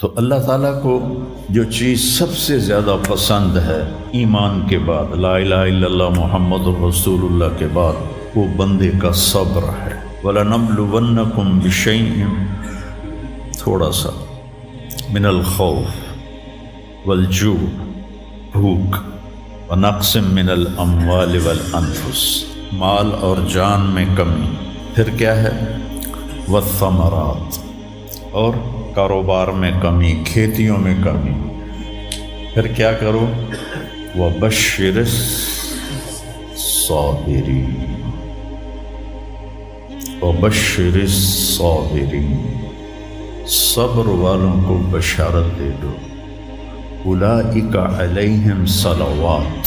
تو اللہ تعالیٰ کو جو چیز سب سے زیادہ پسند ہے ایمان کے بعد، لا الہ الا اللہ محمد رسول اللہ کے بعد، وہ بندے کا صبر ہے۔ وَلَنَبْلُوَنَّكُمْ بِشَيْءٍ، تھوڑا سا، من الخوف والجوع، بھوک، وَنَقْصٍ مِّنَ الْأَمْوَالِ وَالْأَنفُسِ، مال اور جان میں کمی، پھر کیا ہے، وَالثَّمَرَاتِ، اور کاروبار میں کمی، کھیتیوں میں کمی، پھر کیا کرو، وَبَشِّرِ الصَّابِرِينَ، وَبَشِّرِ الصَّابِرِينَ، صبر والوں کو بشارت دے دو، اولئک علیہم صلوات،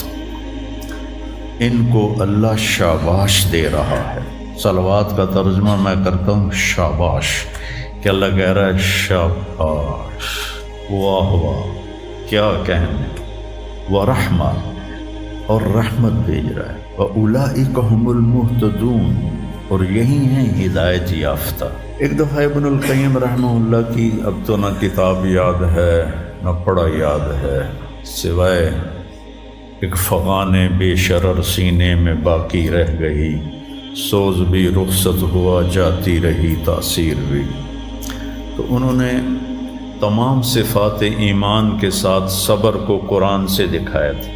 ان کو اللہ شاباش دے رہا ہے۔ صلوات کا ترجمہ میں کرتا ہوں شاباش، کہ اللہ کہہ رہا ہے شاباش، واہ واہ، کیا کہنے، ورحمہ، اور رحمت بھیج رہا ہے، وَأُولَئِكَ هُمُ الْمُهْتَدُونَ، اور یہی ہیں ہدایت یافتہ۔ ایک دفعہ ابن القیم رحمہ اللہ کی اب تو نہ کتاب یاد ہے نہ پڑھا یاد ہے، سوائے ایک فغان بے شرر سینے میں باقی رہ گئی، سوز بھی رخصت ہوا جاتی رہی تاثیر بھی۔ تو انہوں نے تمام صفات ایمان کے ساتھ صبر کو قرآن سے دکھایا تھا۔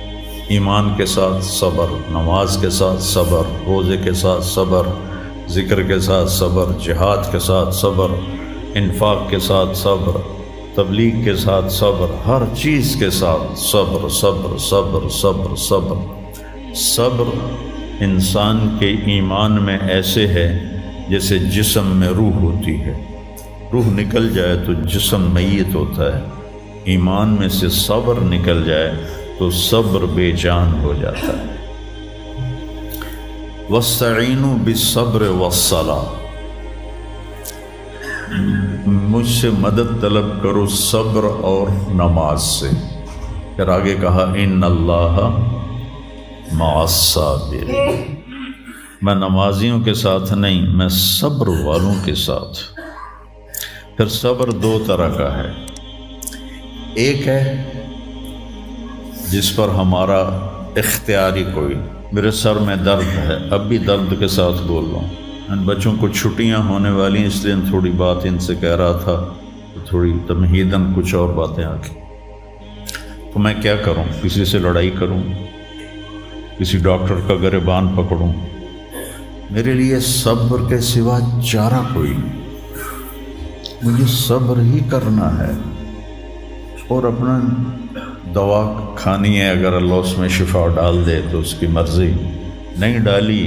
ایمان کے ساتھ صبر، نماز کے ساتھ صبر، روزے کے ساتھ صبر، ذکر کے ساتھ صبر، جہاد کے ساتھ صبر، انفاق کے ساتھ صبر، تبلیغ کے ساتھ صبر، ہر چیز کے ساتھ صبر صبر صبر صبر صبر۔ صبر انسان کے ایمان میں ایسے ہے جیسے جسم میں روح ہوتی ہے، روح نکل جائے تو جسم میت ہوتا ہے، ایمان میں سے صبر نکل جائے تو صبر بے جان ہو جاتا ہے۔ وَاسْتَعِینُوا بِالصَّبْرِ وَالصَّلَاةِ، مجھ سے مدد طلب کرو صبر اور نماز سے۔ پھر آگے کہا ان اللہ مع الصابرین، میں نمازیوں کے ساتھ نہیں، میں صبر والوں کے ساتھ۔ پھر صبر دو طرح کا ہے، ایک ہے جس پر ہمارا اختیاری کوئی، میرے سر میں درد ہے، اب بھی درد کے ساتھ بول رہا ہوں، ان بچوں کو چھٹیاں ہونے والی ہیں، اس لیے تھوڑی بات ان سے کہہ رہا تھا، تھوڑی تمہیداً کچھ اور باتیں آ گئی، تو میں کیا کروں، کسی سے لڑائی کروں، کسی ڈاکٹر کا گریبان پکڑوں؟ میرے لیے صبر کے سوا چارہ کوئی نہیں، مجھے صبر ہی کرنا ہے، اور اپنا دوا کھانی ہے، اگر اللہ اس میں شفا ڈال دے تو اس کی مرضی، نہیں ڈالی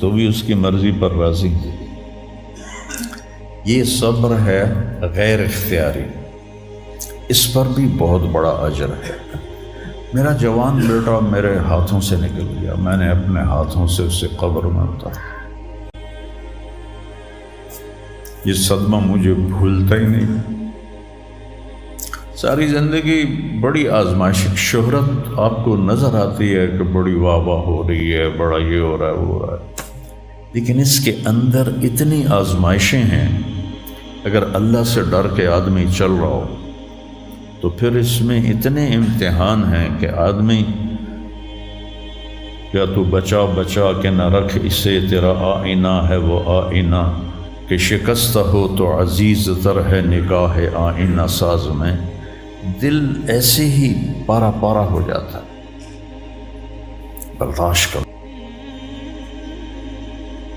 تو بھی اس کی مرضی پر راضی۔ یہ صبر ہے غیر اختیاری، اس پر بھی بہت بڑا اجر ہے۔ میرا جوان بیٹا میرے ہاتھوں سے نکل گیا، میں نے اپنے ہاتھوں سے اسے قبر میں اتارا، یہ صدمہ مجھے بھولتا ہی نہیں۔ ساری زندگی بڑی آزمائش، شہرت آپ کو نظر آتی ہے کہ بڑی واہ واہ ہو رہی ہے، بڑا یہ ہو رہا ہے وہ ہو رہا ہے، لیکن اس کے اندر اتنی آزمائشیں ہیں، اگر اللہ سے ڈر کے آدمی چل رہا ہو تو پھر اس میں اتنے امتحان ہیں کہ آدمی یا تو بچا بچا کے نہ رکھ اسے، تیرا آئینہ ہے وہ آئینہ، کہ شکستہ ہو تو عزیز تر ہے نگاہ آئینہ ساز میں۔ دل ایسے ہی پارا پارا ہو جاتا ہے، برداشت کرو۔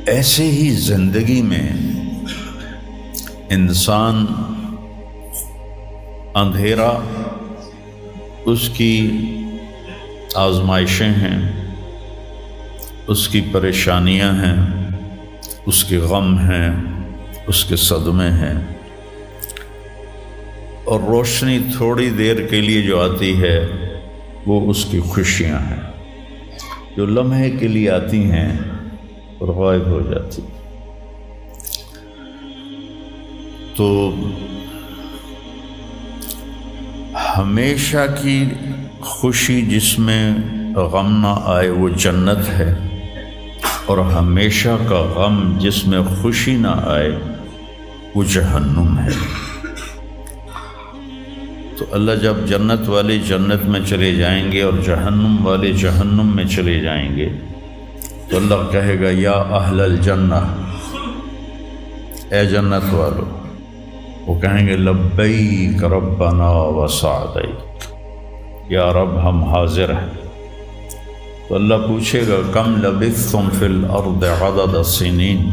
ایسے ہی زندگی میں انسان اندھیرا اس کی آزمائشیں ہیں، اس کی پریشانیاں ہیں، اس کے غم ہیں، اس کے صدمے ہیں، اور روشنی تھوڑی دیر کے لیے جو آتی ہے وہ اس کی خوشیاں ہیں، جو لمحے کے لیے آتی ہیں اور غائب ہو جاتی۔ تو ہمیشہ کی خوشی جس میں غم نہ آئے وہ جنت ہے، اور ہمیشہ کا غم جس میں خوشی نہ آئے وہ جہنم ہے۔ تو اللہ جب جنت والے جنت میں چلے جائیں گے اور جہنم والے جہنم میں چلے جائیں گے تو اللہ کہے گا یا اہل الجنہ، اے جنت والو، وہ کہیں گے لبیک ربنا وسعدیک، یا رب ہم حاضر ہیں۔ تو اللہ پوچھے گا کم لبثتم فی الارض عدد السنین،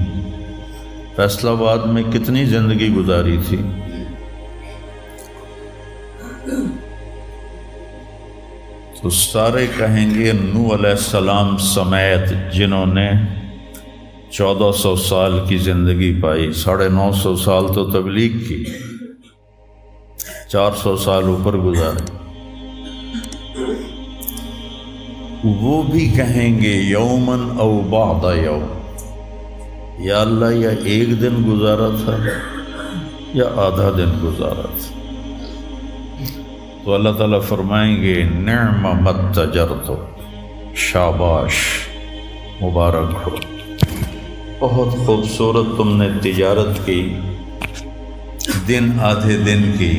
فیصلہ آباد میں کتنی زندگی گزاری تھی؟ تو سارے کہیں گے نوح علیہ السلام سمیت جنہوں نے 1400 سال کی زندگی پائی، 950 سال تو تبلیغ کی، 400 سال اوپر گزارے، وہ بھی کہیں گے یومن او بعد یوم، یا اللہ یا ایک دن گزارا تھا یا آدھا دن گزارا تھا۔ تو اللہ تعالیٰ فرمائیں گے نعم متجرت، شاباش، مبارک ہو، بہت خوبصورت تم نے تجارت کی، دن آدھے دن کی،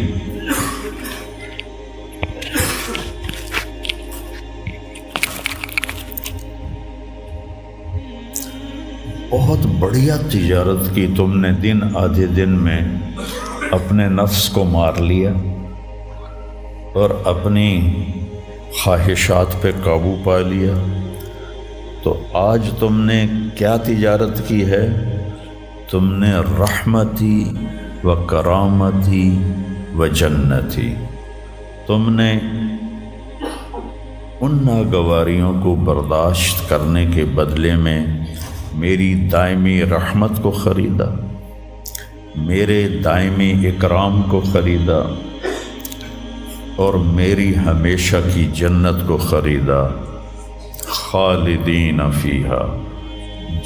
بہت بڑھیا تجارت کی تم نے، دن آدھے دن میں اپنے نفس کو مار لیا اور اپنی خواہشات پہ قابو پا لیا۔ تو آج تم نے کیا تجارت کی ہے؟ تم نے رحمتی و کرامتی و جنتی، تم نے ان ناگواریوں کو برداشت کرنے کے بدلے میں میری دائمی رحمت کو خریدا، میرے دائمی اکرام کو خریدا، اور میری ہمیشہ کی جنت کو خریدا۔ خالدین فیہا،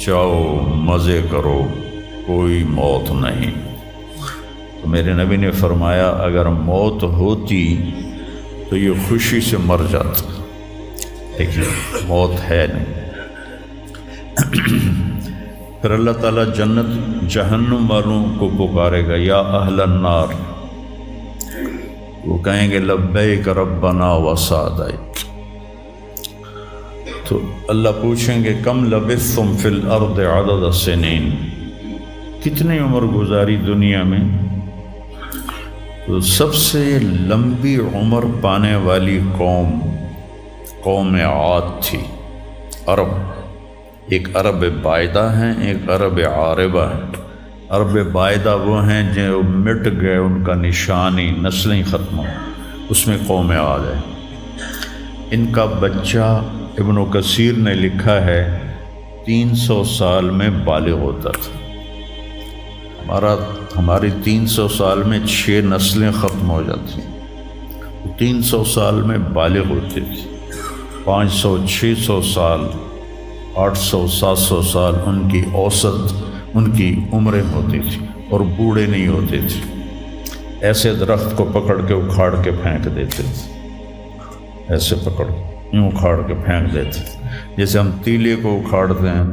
جاؤ مزے کرو، کوئی موت نہیں۔ تو میرے نبی نے فرمایا اگر موت ہوتی تو یہ خوشی سے مر جاتا، لیکن موت ہے نہیں۔ پھر اللہ تعالیٰ جنت جہنم والوں کو پکارے گا یا اہل النار، وہ کہیں گے لبیک ربنا وسعدیک۔ تو اللہ پوچھیں گے کم لبثتم فی الارض عدد السنین، کتنی عمر گزاری دنیا میں؟ تو سب سے لمبی عمر پانے والی قوم عاد تھی، عرب۔ ایک عرب بائدہ ہیں، ایک عرب عاربہ ہیں۔ عرب بائدہ وہ ہیں جو مٹ گئے، ان کا نشانی نسلیں ختم ہو، اس میں قوم عاد ہے۔ ان کا بچہ ابن کثیر نے لکھا ہے 300 سال میں بالغ ہوتا تھا، ہماری 300 سال میں 6 نسلیں ختم ہو جاتی، 300 سال میں بالغ ہوتی تھی۔ 500 600 سال 800 700 سال ان کی اوسط ان کی عمریں ہوتی تھی، اور بوڑھے نہیں ہوتے تھے۔ ایسے درخت کو پکڑ کے اکھاڑ کے پھینک دیتے تھے، ایسے پکڑ یوں اکھاڑ کے پھینک دیتے، جیسے ہم تیلے کو اکھاڑتے ہیں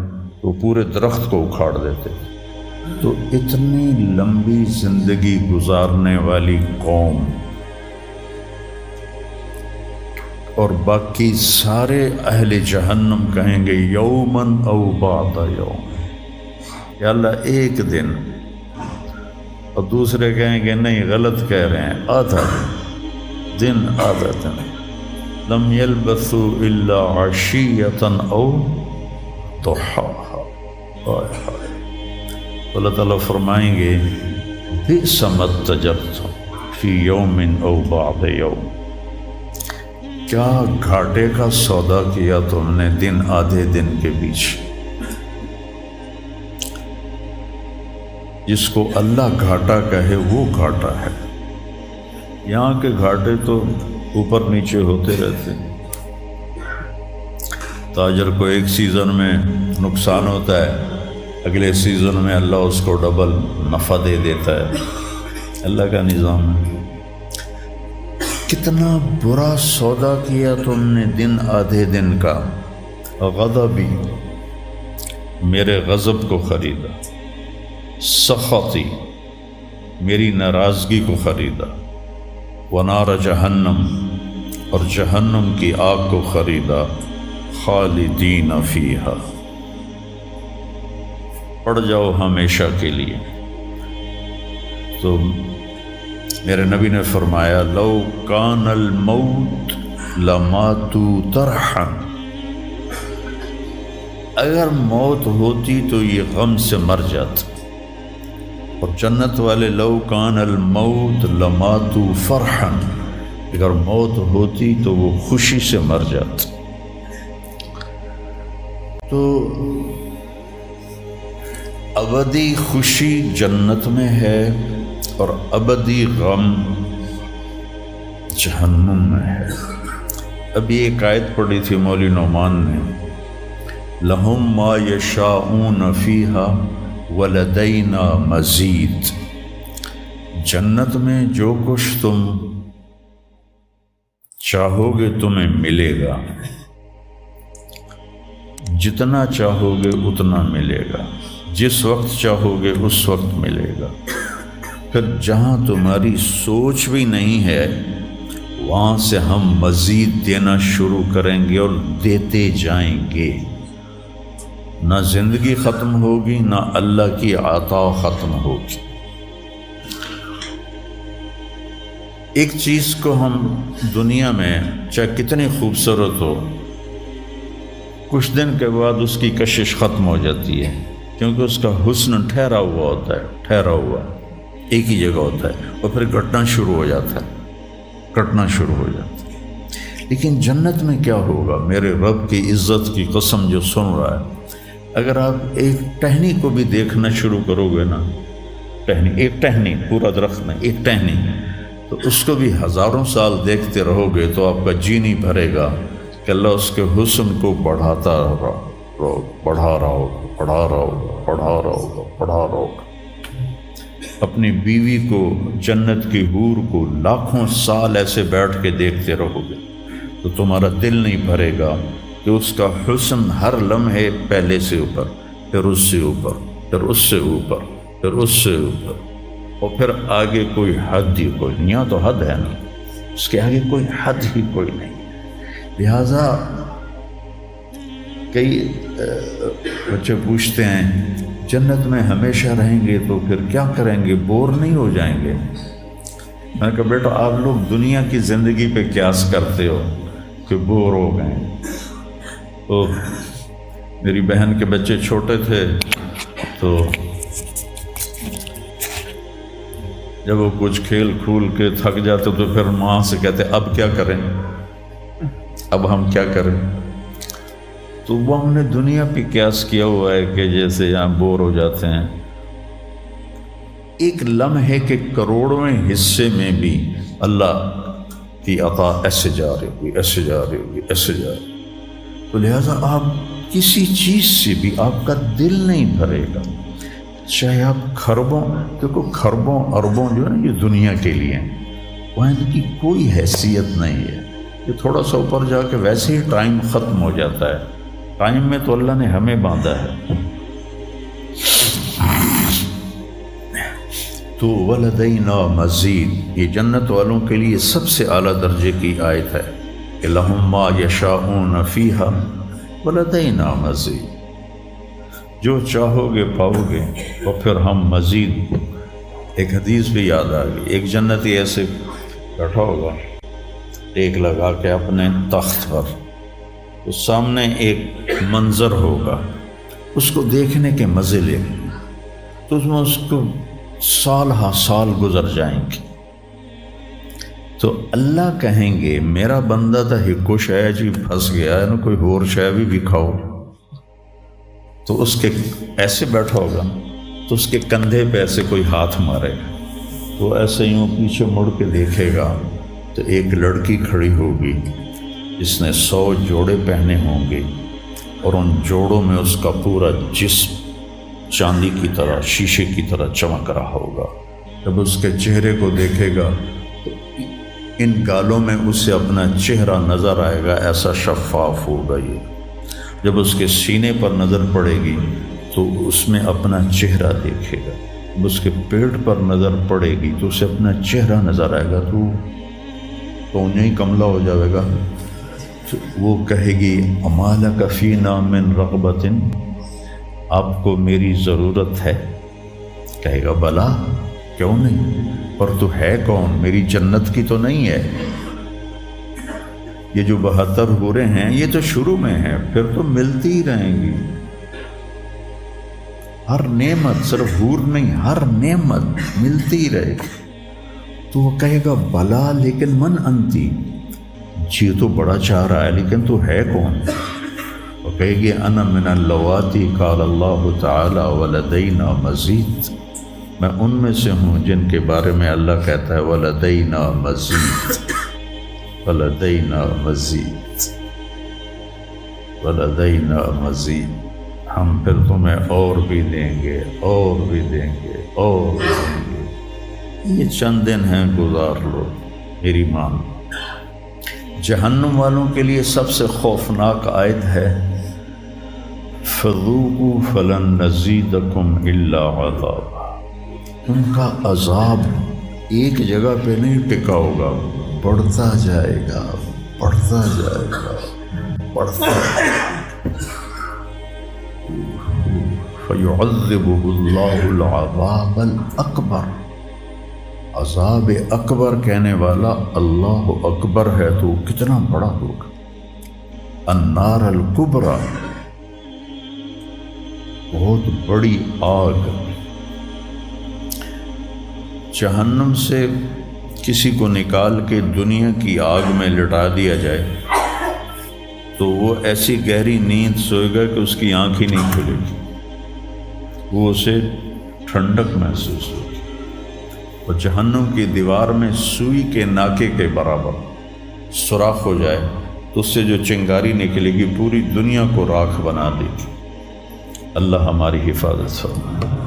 تو پورے درخت کو اکھاڑ دیتے۔ تو اتنی لمبی زندگی گزارنے والی قوم، اور باقی سارے اہل جہنم کہیں گے یومن او بعد یوم، یا اللہ ایک دن، اور دوسرے کہیں گے نہیں غلط کہہ رہے ہیں، آدھا دن آدھا دن۔ لم یلبثوا الا عشیۃ او ضحاها۔ اللہ تعالیٰ فرمائیں گے بئس ما اتجرتم فی یوم او بعد یوم، کیا گھاٹے کا سودا کیا تم نے دن آدھے دن کے بیچ۔ جس کو اللہ گھاٹا کہے وہ گھاٹا ہے، یہاں کے گھاٹے تو اوپر نیچے ہوتے رہتے ہیں۔ تاجر کو ایک سیزن میں نقصان ہوتا ہے، اگلے سیزن میں اللہ اس کو ڈبل نفع دے دیتا ہے، اللہ کا نظام ہے۔ کتنا برا سودا کیا تم نے دن آدھے دن کا۔ غضبی، میرے غضب کو خریدا، سخطی، میری ناراضگی کو خریدا، ونار جہنم، اور جہنم کی آگ کو خریدا، خالدین فیہا، پڑ جاؤ ہمیشہ کے لیے۔ تو میرے نبی نے فرمایا لو کان الموت لماتوا طرحا، اگر موت ہوتی تو یہ غم سے مر جاتے، اور جنت والے لو کان الموت لماتوا فرحا، اگر موت ہوتی تو وہ خوشی سے مر جاتے۔ تو ابدی خوشی جنت میں ہے اور ابدی غم جہنم میں ہے۔ ابھی ایک آیت پڑھی تھی مولوی نعمان نے، لہم ما یشاءون فیہا ولدینا مزید، جنت میں جو کچھ تم چاہو گے تمہیں ملے گا، جتنا چاہو گے اتنا ملے گا، جس وقت چاہو گے اس وقت ملے گا۔ پھر جہاں تمہاری سوچ بھی نہیں ہے وہاں سے ہم مزید دینا شروع کریں گے اور دیتے جائیں گے، نہ زندگی ختم ہوگی نہ اللہ کی عطا ختم ہوگی۔ ایک چیز کو ہم دنیا میں چاہے کتنی خوبصورت ہو، کچھ دن کے بعد اس کی کشش ختم ہو جاتی ہے، کیونکہ اس کا حسن ٹھہرا ہوا ہوتا ہے، ٹھہرا ہوا ایک ہی جگہ ہوتا ہے، اور پھر کٹنا شروع ہو جاتا ہے، کٹنا شروع ہو جاتا ہے۔ لیکن جنت میں کیا ہوگا؟ میرے رب کی عزت کی قسم جو سن رہا ہے، اگر آپ ایک ٹہنی کو بھی دیکھنا شروع کرو گے نا، ایک ٹہنی، پورا درخت نہیں، ایک ٹہنی، تو اس کو بھی ہزاروں سال دیکھتے رہو گے تو آپ کا جی نہیں بھرے گا کہ اللہ اس کے حسن کو بڑھاتا بڑھا رہا ہوگا۔ اپنی بیوی کو، جنت کی حور کو لاکھوں سال ایسے بیٹھ کے دیکھتے رہو گے تو تمہارا دل نہیں بھرے گا کہ اس کا حسن ہر لمحے پہلے سے اوپر، پھر اس سے اوپر، پھر اس سے اوپر، پھر اس سے اوپر، اور پھر آگے کوئی حد ہی کوئی نہیں۔ یہاں تو حد ہے نا، اس کے آگے کوئی حد ہی کوئی نہیں۔ لہٰذا کئی بچے پوچھتے ہیں جنت میں ہمیشہ رہیں گے تو پھر کیا کریں گے، بور نہیں ہو جائیں گے؟ میں نے کہا بیٹا آپ لوگ دنیا کی زندگی پہ قیاس کرتے ہو کہ بور ہو گئے۔ تو میری بہن کے بچے چھوٹے تھے تو جب وہ کچھ کھیل کھول کے تھک جاتے تو پھر ماں سے کہتے اب کیا کریں، اب ہم کیا کریں؟ تو وہ ہم نے دنیا پہ قیاس کیا ہوا ہے کہ جیسے یہاں بور ہو جاتے ہیں، ایک لمحے کے کروڑویں حصے میں بھی اللہ کی عطا ایسے جا رہی ہوگی، ایسے جا رہی ہوگی، ایسے جا رہی۔ تو لہٰذا آپ کسی چیز سے بھی آپ کا دل نہیں بھرے گا، چاہے آپ خربوں، دیکھو خربوں اربوں جو ہے نا یہ دنیا کے لیے وہاں ان کی کوئی حیثیت نہیں ہے، یہ تھوڑا سا اوپر جا کے ویسے ہی ٹائم ختم ہو جاتا ہے۔ ٹائم میں تو اللہ نے ہمیں باندھا ہے۔ تو ولدینا مزید، یہ جنت والوں کے لیے سب سے اعلیٰ درجے کی آیت ہے کہ لہم ما یشاءون فیہا ولدینا مزید، جو چاہو گے پاؤ گے، اور پھر ہم مزید۔ ایک حدیث بھی یاد آ گئی، ایک جنتی ایسے بیٹھا ہوگا ٹیک لگا کے اپنے تخت پر، تو سامنے ایک منظر ہوگا، اس کو دیکھنے کے مزے لے، تو اس میں اس کو سال ہا سال گزر جائیں گے۔ تو اللہ کہیں گے میرا بندہ تھا ہکو شے جی پھنس گیا ہے نا، کوئی اور شے بھی کھاؤ۔ تو اس کے ایسے بیٹھا ہوگا تو اس کے کندھے پہ ایسے کوئی ہاتھ مارے گا، تو ایسے یوں پیچھے مڑ کے دیکھے گا تو ایک لڑکی کھڑی ہوگی جس نے 100 جوڑے پہنے ہوں گے، اور ان جوڑوں میں اس کا پورا جسم چاندی کی طرح، شیشے کی طرح چمک رہا ہوگا۔ جب اس کے چہرے کو دیکھے گا تو ان گالوں میں اسے اپنا چہرہ نظر آئے گا، ایسا شفاف ہوگا یہ۔ جب اس کے سینے پر نظر پڑے گی تو اس میں اپنا چہرہ دیکھے گا، جب اس کے پیٹ پر نظر پڑے گی تو اسے اپنا چہرہ نظر آئے گا، تو تو انہیں ہی کملا ہو جائے گا. تو وہ کہے گی اما لک فینا من رغبۃ، آپ کو میری ضرورت ہے؟ کہے گا بلا، کیوں نہیں، پر تو ہے کون، میری جنت کی تو نہیں ہے. یہ جو 72 حوریں ہیں یہ تو شروع میں ہیں، پھر تو ملتی ہی رہیں گی. ہر نعمت، صرف حور نہیں، ہر نعمت ملتی ہی رہے گی. تو وہ کہے گا بلا لیکن من انتی، جی تو بڑا چاہ رہا ہے لیکن تو ہے کون؟ وہ کہے گی انا من اللواتی قال اللہ تعالی ولدینا مزید، میں ان میں سے ہوں جن کے بارے میں اللہ کہتا ہے ولدینا مزید، ولدینا مزید، ولدینا مزید، ہم پھر تمہیں اور بھی دیں گے، اور بھی دیں گے، اور بھی دیں گے. یہ چند دن ہیں، گزار لو، میری مان. جہنم والوں کے لیے سب سے خوفناک آیت ہے فذوقوا فلن نزیدکم الا عذابا. ان کا عذاب ایک جگہ پہ نہیں ٹکا ہوگا، بڑھتا جائے گا، بڑھتا جائے گا، بڑھتا جائے گا. فَيُعَذِّبُهُ اللَّهُ الْعَذَابَ الْأَكْبَرَ. عذاب اکبر کہنے والا اللہ اکبر ہے تو کتنا بڑا ہوگا. النار الکبریٰ، بہت بڑی آگ. جہنم سے کسی کو نکال کے دنیا کی آگ میں لٹا دیا جائے تو وہ ایسی گہری نیند سوئے گا کہ اس کی آنکھ ہی نہیں کھلے گی، وہ اسے ٹھنڈک محسوس ہوگی. اور جہنم کی دیوار میں سوئی کے ناکے کے برابر سوراخ ہو جائے تو اس سے جو چنگاری نکلے گی پوری دنیا کو راکھ بنا دے گی. اللہ ہماری حفاظت فرمائے.